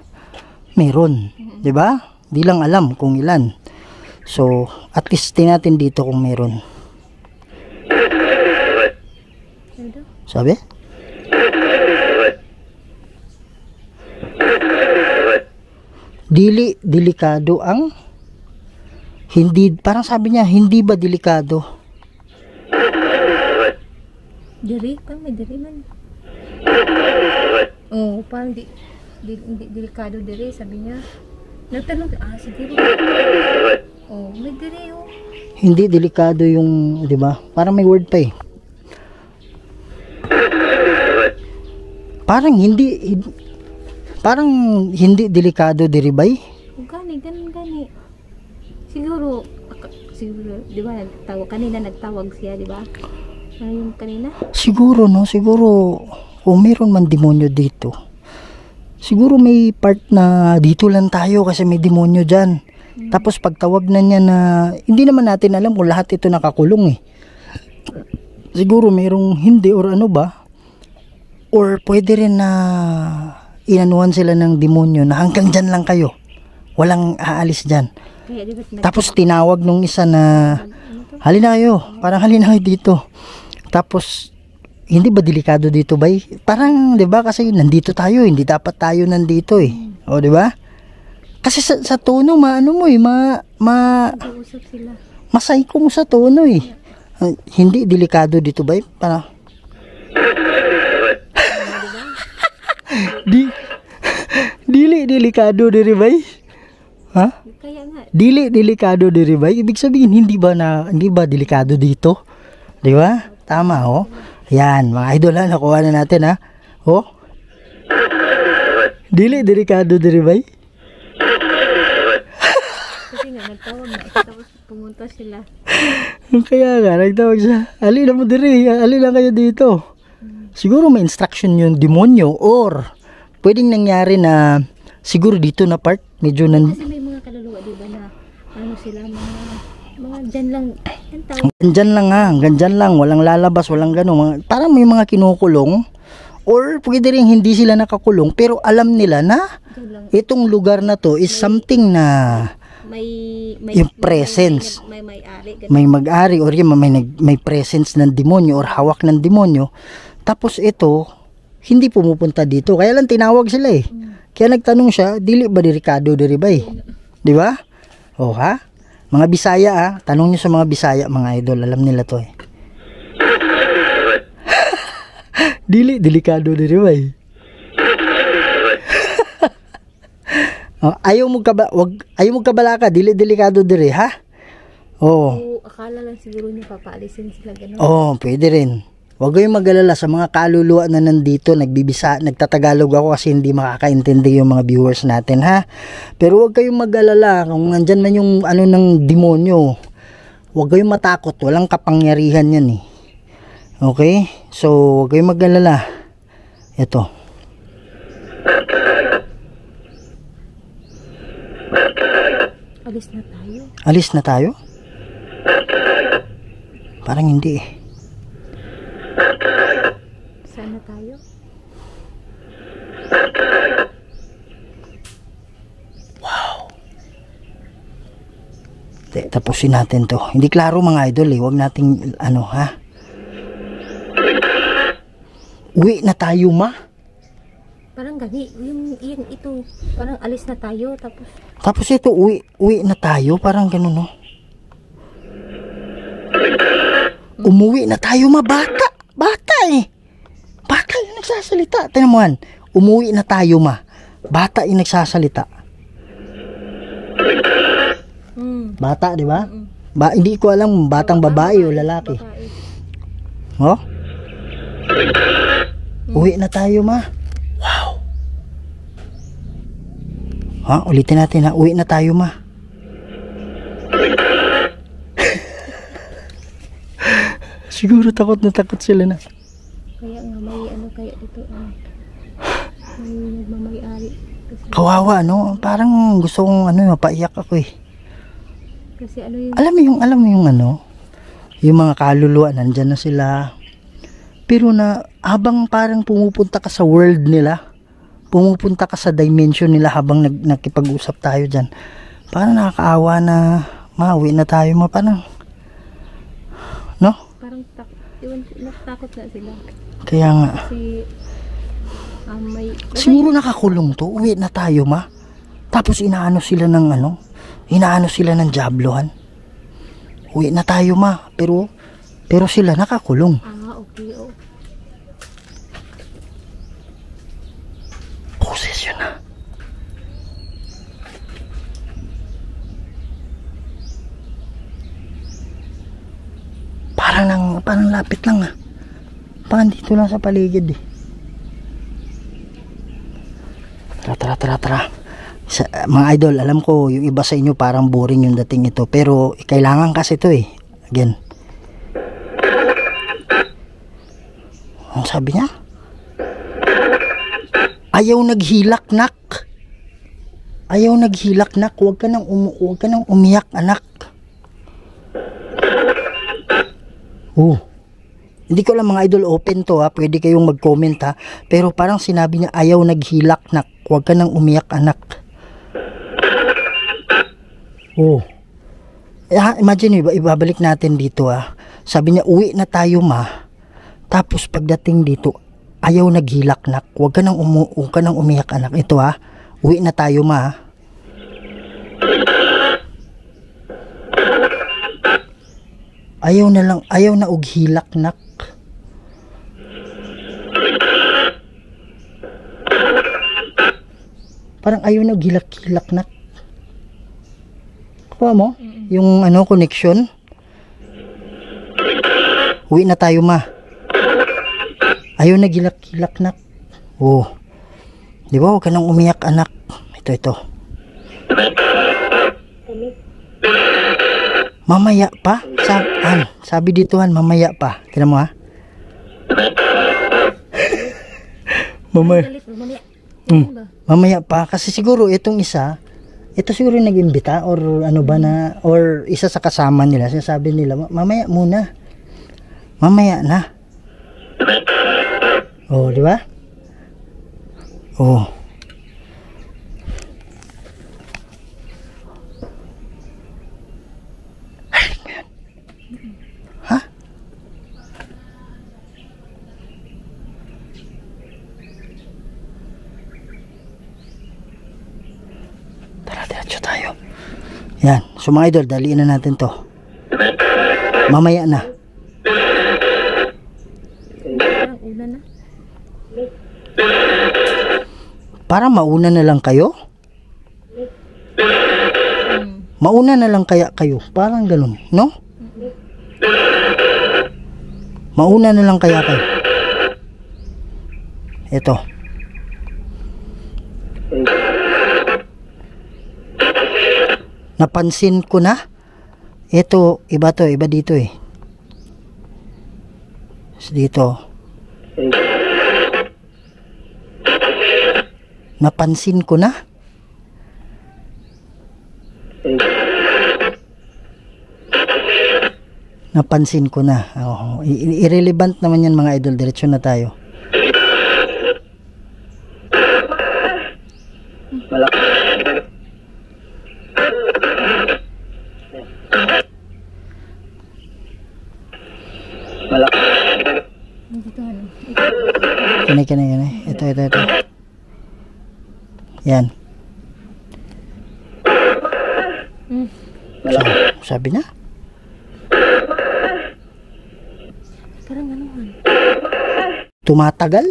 S1: meron, 'di ba? Di lang alam kung ilan. So at least natin dito kung meron. Sabi? Delikado ang hindi, parang sabi niya, hindi ba delikado?
S2: Diri? Parang may diri man. Oo, parang delikado diri, sabi niya. Nagtanong, siguro. Oo, may diri oh.
S1: Hindi delikado yung, di ba? Parang may word pa eh. Parang hindi delikado diri bay.
S2: Gani. Siguro siguro, di ba, nagtawag siya, di ba? Ano yung kanina?
S1: Siguro, no? Siguro, kung meron man demonyo dito, siguro may part na dito lang tayo kasi may demonyo dyan. Tapos pagtawag na niya na, hindi naman natin alam kung lahat ito nakakulong eh. Siguro mayroong hindi or ano ba? Or pwede rin na inanuhan sila ng demonyo na hanggang dyan lang kayo. Walang aalis dyan.
S2: Kaya, di ba,
S1: Tapos tinawag nung isa na, halina kayo, parang halina kayo dito. Tapos, hindi ba delikado dito, bay? Parang, di ba, kasi nandito tayo, hindi dapat tayo nandito eh. O, di ba? Kasi sa tono, maano mo eh,
S2: Nag-uusap sila.
S1: masayko mo sa tono eh. Hindi delikado dito, bay? Parang, dili delikado diri, bay? Ha?
S2: Kaya nga,
S1: Dili delikado diri, bay? Ibig sabihin hindi ba delikado dito? 'Di ba? Tama oh. Yan, mga idol ha, nakuha na natin ha. Oh. Dili delikado diri, bay?
S2: kasi nga, nagtawag na. Tapos pumunta sila.
S1: Kaya nga nagtawag siya. Ali na mo diri, ali lang kayo dito. Siguro may instruction yung demonyo or pwedeng nangyari na siguro dito na part medyo
S2: Kasi may mga kaluluwa, di ba, na ano sila, mga dyan lang, ang tawag.
S1: Hanggang lang ha, hanggang dyan lang, walang lalabas, walang gano'n. Parang may mga kinukulong or pwede rin hindi sila nakakulong pero alam nila na
S2: Dyan lang.
S1: itong lugar na to is something na
S2: May
S1: yung presence.
S2: may may-ari.
S1: may mag-ari or yung may presence ng demonyo or hawak ng demonyo. Tapos ito, hindi pumupunta dito. Kaya lang tinawag sila eh. Kaya nagtanong siya, dili ba delikado diri bay? Di ba? O ha? Mga Bisaya ah, tanong niyo sa mga Bisaya, mga idol, alam nila to eh. Dili delikado diri bay. Ayaw mo kabalaka, dili delikado diri ha? Oo.
S2: O, akala lang siguro niya papaalisin sila gano'n.
S1: Oo, pwede rin. Huwag kayong mag-alala sa mga kaluluwa na nandito, nagtatagalog ako kasi hindi makakaintindi yung mga viewers natin ha. Pero huwag kayong mag-alala kung nandyan man yung ano ng demonyo. Huwag kayong matakot, walang kapangyarihan yan eh. Okay? So, huwag kayong mag-alala. Ito.
S2: Alis na tayo.
S1: Alis na tayo? Parang hindi eh.
S2: Sana tayo.
S1: Tapusin natin to. Hindi klaro mga idol eh. Huwag nating ano ha. Uwi na tayo ma.
S2: Parang gani, yung ito, parang alis na tayo,
S1: Tapos ito uwi na tayo. Parang ganun no. Umuwi na tayo ma. Bata eh. Bata yung nagsasalita. Tingnan mo han. Umuwi na tayo ma. Bata yung nagsasalita. Bata, di ba? Hindi ko alam batang babae o lalaki. Oh? Uwi na tayo, ma. Wow. Ha? Ulitin natin, ha? Uwi na tayo, ma. Siguro takot na takot sila na.
S2: Kaya nga may ano kaya dito, may nagmamay-ari.
S1: Kawawa, no? Parang gusto kong mapaiyak ako eh.
S2: Kasi ano yung
S1: Alam mo yung ano, yung mga kaluluwa nandyan na sila. Pero na habang parang pumupunta ka sa world nila, pumupunta ka sa dimension nila habang nakipag-usap tayo dyan, parang nakakaawa na mauwi na tayo mo, parang no?
S2: parang natakot na sila.
S1: Kaya nga
S2: Kasi
S1: siguro nakakulong to, uwi na tayo ma. Tapos inaano sila ng diablohan. Uwi na tayo ma, pero sila nakakulong.
S2: okay, oh.
S1: Possession na. Parang lapit lang ah. Parang dito lang sa paligid eh. Tara. Mga idol, alam ko yung iba sa inyo parang boring yung dating ito, pero kailangan kasi ito eh. Again. Ang sabi niya? Ayaw naghilak, nak. Ayaw naghilak, nak. Huwag ka nang umiyak, anak. Oh. Hindi ko lang mga idol, open to ha. Pwede kayong mag-comment ha. Pero parang sinabi niya, ayaw naghilak, nak. Huwag ka nang umiyak, anak. Oh. Imagine, ibabalik natin dito ha. Sabi niya, uwi na tayo, ma. Tapos pagdating dito, ayaw naghilak, nak. Huwag ka nang umiyak, anak. Ito ha. Uwi na tayo, ma. Ayaw na ughilak, nak. Parang ayaw na ughilak-hilak, nak. Kuha mo? Yung connection. Uwi na tayo, ma. Ayaw na gilak-hilak, nak. Oh. Di ba? Huwag ka nang umiyak, anak. Ito. Mamaya pa? Sabi dito, mamaya pa. Tignan mo, ha? Mamaya. Mamaya pa. Kasi siguro, itong isa, ito siguro yung nag-imbita or ano ba na, or isa sa kasama nila. Sinasabi nila, mamaya muna. Mamaya na. Oh, di ba? Oh. Ha? Tara, diretso tayo. Yan. So mga idol, daliin na natin to. Mamaya na. Para mauna na lang kayo? Mauna na lang kaya kayo? Parang ganun, no? Mauna na lang kaya kayo? Ito. Napansin ko na. Ito, iba dito eh. Dito. Napansin ko na. Napansin ko na. Oh, irrelevant naman yan mga idol. Diretso na tayo. Kini. Ito. Yan. Sabi na? Tumatagal?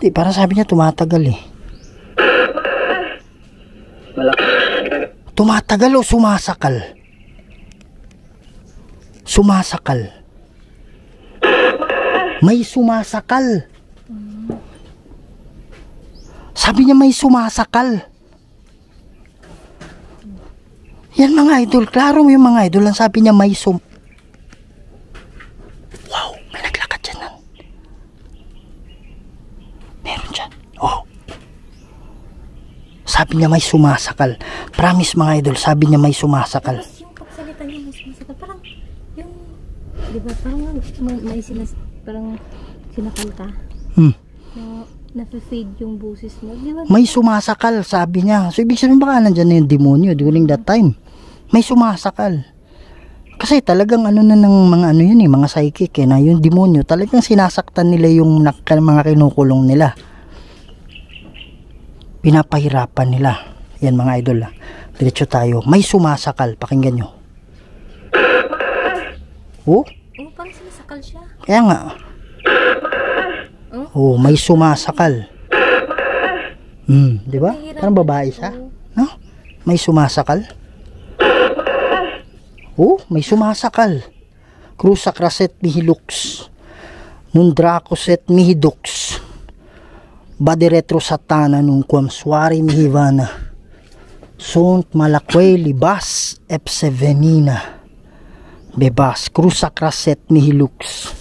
S1: Di, para sabi niya tumatagal eh. Tumatagal o sumasakal? Sumasakal. May sumasakal. Sabi niya may sumasakal. Yan mga idol. Klaro yung mga idol. Ang sabi niya may Wow, may naglakad dyan. Meron dyan. Oh. Sabi niya may sumasakal. Promise mga idol. Sabi niya may sumasakal.
S2: Yung pagsalita niya may sumasakal. Parang yung, diba, parang sinakanta. Na-fade yung boses mo. Diba?
S1: May sumasakal, sabi niya. So, ibig sabihin baka nandyan na yung demonyo during that time. May sumasakal. Kasi talagang ano na ng mga ano yun eh, mga psychic eh, na yung demonyo, talagang sinasaktan nila yung mga kinukulong nila. Pinapahirapan nila. Yan mga idol ah. Diretso tayo. May sumasakal. Pakinggan nyo. Oh?
S2: Parang sinasakal siya.
S1: Kaya nga. Oh, may sumasakal. Di ba? Parang babae siya. No? May sumasakal. Oh, may sumasakal. Crusakraset mihilux. Nundrakoset mihidux. Bade retro satana nung quam suari mihivana. Sunt malakway libas epsevenina. Bebas cruza kraset mihilux.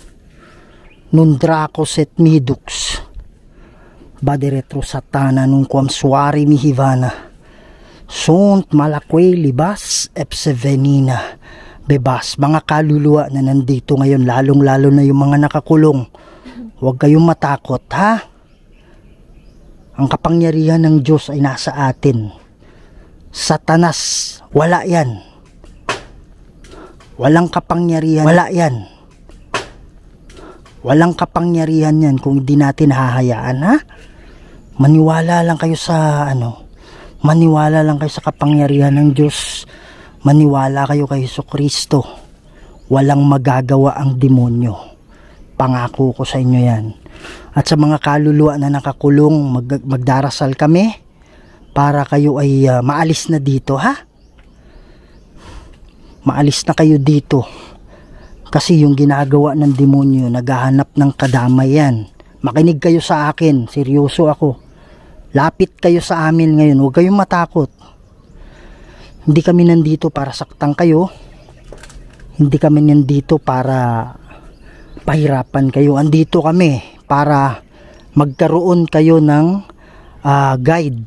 S1: Nun dracos et mihidux. Bade retro satana nung quam suari mihivana. Sunt malakway libas epsevenina. Bebas, mga kaluluwa na nandito ngayon, lalong lalo na yung mga nakakulong. Huwag kayong matakot, ha? Ang kapangyarihan ng Diyos ay nasa atin. Satanas, wala yan. Walang kapangyarihan, wala yan. Walang kapangyarihan yan kung hindi natin hahayaan, ha? Maniwala lang kayo sa maniwala lang kayo sa kapangyarihan ng Diyos. Maniwala kayo kay Jesucristo. Walang magagawa ang demonyo. Pangako ko sa inyo yan. At sa mga kaluluwa na nakakulong, magdarasal kami para kayo ay maalis na dito, ha? Maalis na kayo dito. Kasi yung ginagawa ng demonyo, naghahanap ng kadamay yan. Makinig kayo sa akin, seryoso ako. Lapit kayo sa amin ngayon, huwag kayong matakot. Hindi kami nandito para saktan kayo. Hindi kami nandito para pahirapan kayo. Andito kami para magkaroon kayo ng guide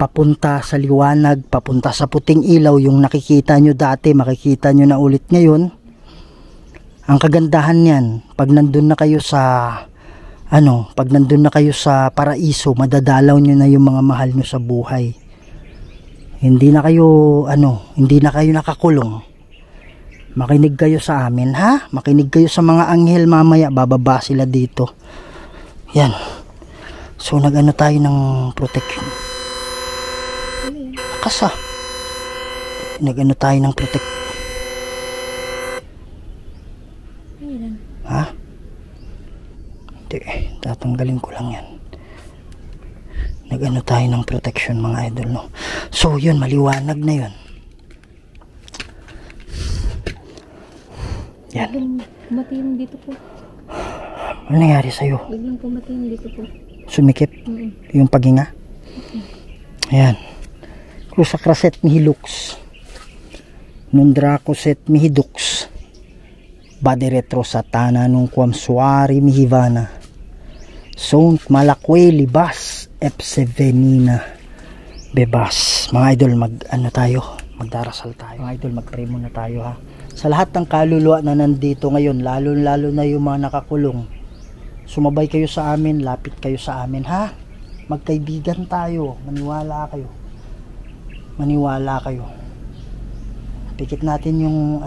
S1: papunta sa liwanag, papunta sa puting ilaw. Yung nakikita nyo dati, makikita nyo na ulit ngayon. Ang kagandahan yan, pag nandun na kayo sa pag nandun na kayo sa paraiso, madadalaw nyo na yung mga mahal nyo sa buhay. Hindi na kayo nakakulong. Makinig kayo sa amin, ha? Makinig kayo sa mga anghel mamaya, bababa sila dito. Yan. So tayo ng protection. Kasa. Tayo ng protection. Ha? Hindi, tatanggalin ko lang yan. Tayo ng protection, mga idol, no? So yun, maliwanag na yun. Yan.
S2: Biglang pumatiin dito po.
S1: Ano nangyari sa'yo?
S2: Biglang pumatiin dito po.
S1: Sumikip? Yung paghinga? Ayan. Cruza kraset mihilux. Nundracoset mihidux. Bade retro satana nung quam suari mihivana. Sunt malakwe libas epsevenina. Bebas. Mga idol, magdarasal tayo. Mga idol, mag-pray muna tayo, ha? Sa lahat ng kaluluwa na nandito ngayon, lalo na yung mga nakakulong, sumabay kayo sa amin, lapit kayo sa amin, ha? Magkaibigan tayo, maniwala kayo. Pikit natin yung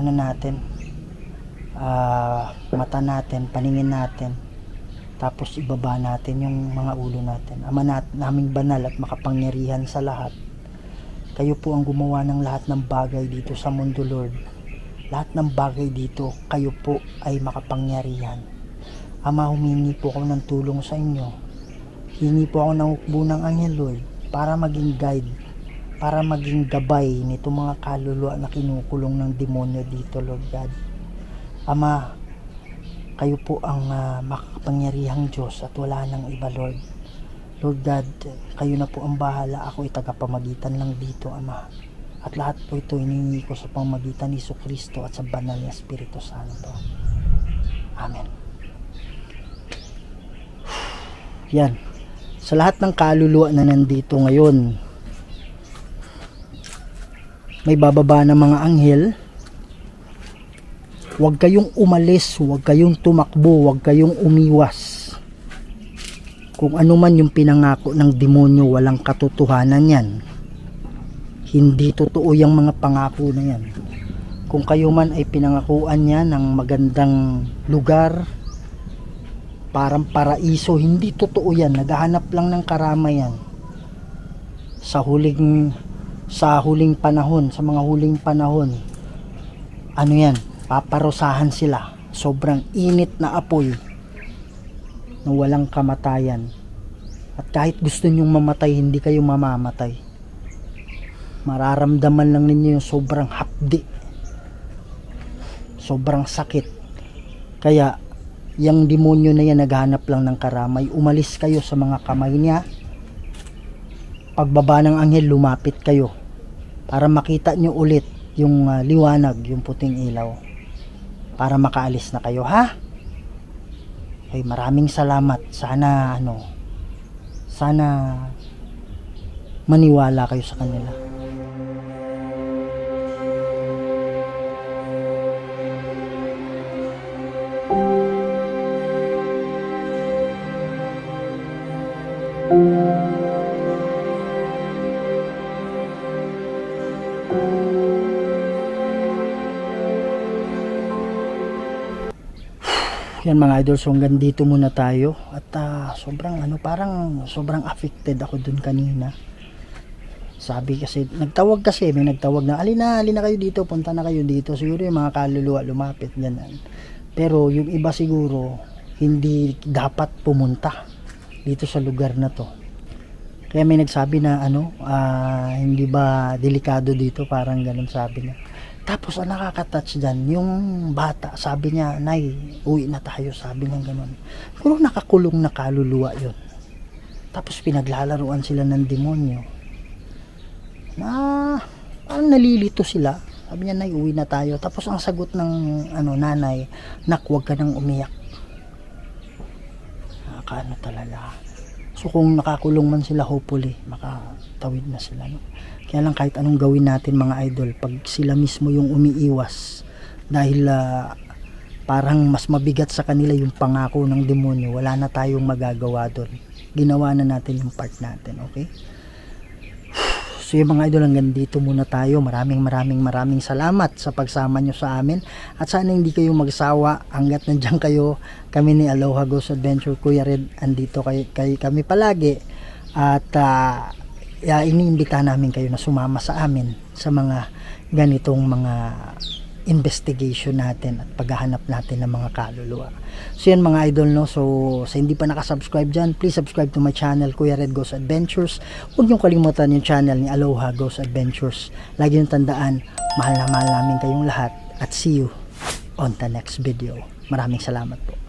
S1: mata natin, paningin natin, tapos ibaba natin yung mga ulo natin. Ama naming banal at makapangyarihan sa lahat, kayo po ang gumawa ng lahat ng bagay dito sa mundo, Lord. Lahat ng bagay dito, kayo po ay makapangyarihan. Ama, humingi po ako ng tulong sa inyo. Hingi po ako ng hukbo ng anghel, Lord, para maging guide, para maging gabay nito mga kaluluwa na kinukulong ng demonyo dito, Lord God. Ama, kayo po ang makapangyarihang Diyos at wala nang iba, Lord. Lord God, kayo na po ang bahala. Ako ay tagapamagitan lang dito, Ama. At lahat po ito hinihingi ko sa pamamagitan ni Jesucristo at sa banal na Espiritu Santo. Amen. Yan. Sa lahat ng kaluluwa na nandito ngayon, may bababa na mga anghel. Huwag kayong umalis, huwag kayong tumakbo, huwag kayong umiwas. Kung ano man yung pinangako ng demonyo, walang katotohanan yan. Hindi totoo yung mga pangako na yan. Kung kayo man ay pinangakuan niya ng magandang lugar, parang paraiso, hindi totoo yan. Naghahanap lang ng karamayan. Sa huling panahon, sa mga huling panahon, paparusahan sila. Sobrang init na apoy na walang kamatayan. At kahit gusto nyong mamatay, hindi kayo mamamatay. Mararamdaman lang ninyo yung sobrang hapdi, sobrang sakit. Kaya Yang demonyo na yan naghanap lang ng karamay. Umalis kayo sa mga kamay niya. Pagbaba ng anghel, lumapit kayo para makita nyo ulit yung liwanag, yung puting ilaw, para makaalis na kayo, ha? Okay, maraming salamat. Sana maniwala kayo sa kanila. Yan mga idol, so hanggang dito muna tayo. At parang sobrang affected ako dun kanina. Sabi kasi, may nagtawag na, alina kayo dito, punta na kayo dito. Siguro yung mga kaluluwa lumapit, ganyan. Pero yung iba siguro, hindi dapat pumunta dito sa lugar na to. Kaya may nagsabi na hindi ba delikado dito, parang ganun sabi niya. Tapos ang nakaka-touch dyan, yung bata, sabi niya, Nay, uwi na tayo, sabi niya gano'n. Pero nakakulong na kaluluwa yun. Tapos pinaglalaruan sila ng demonyo. Na, parang nalilito sila. Sabi niya, Nay, uwi na tayo. Tapos ang sagot ng nanay, Nak, huwag ka nang umiyak. Nakakaano talaga. So kung nakakulong man sila, hopefully, makatawid na sila. No? Kaya lang kahit anong gawin natin mga idol, pag sila mismo yung umiiwas dahil parang mas mabigat sa kanila yung pangako ng demonyo, wala na tayong magagawa doon. Ginawa na natin yung part natin, okay? So yung mga idol, hanggang dito muna tayo. Maraming salamat sa pagsama nyo sa amin. At sana hindi kayo magsawa hanggat nandiyan kayo. Kami ni Aloha Ghost Adventure, Kuya Red, andito kami palagi. At iniimbita namin kayo na sumama sa amin sa mga ganitong mga investigation natin at paghahanap natin ng mga kaluluwa. So yan mga idol, no? So sa hindi pa nakasubscribe dyan, please subscribe to my channel, Kuya Red Ghost Adventures. Huwag niyong kalimutan yung channel ni Aloha Ghost Adventures. Lagi niyong tandaan, mahal na mahal namin kayong lahat, at see you on the next video. Maraming salamat po.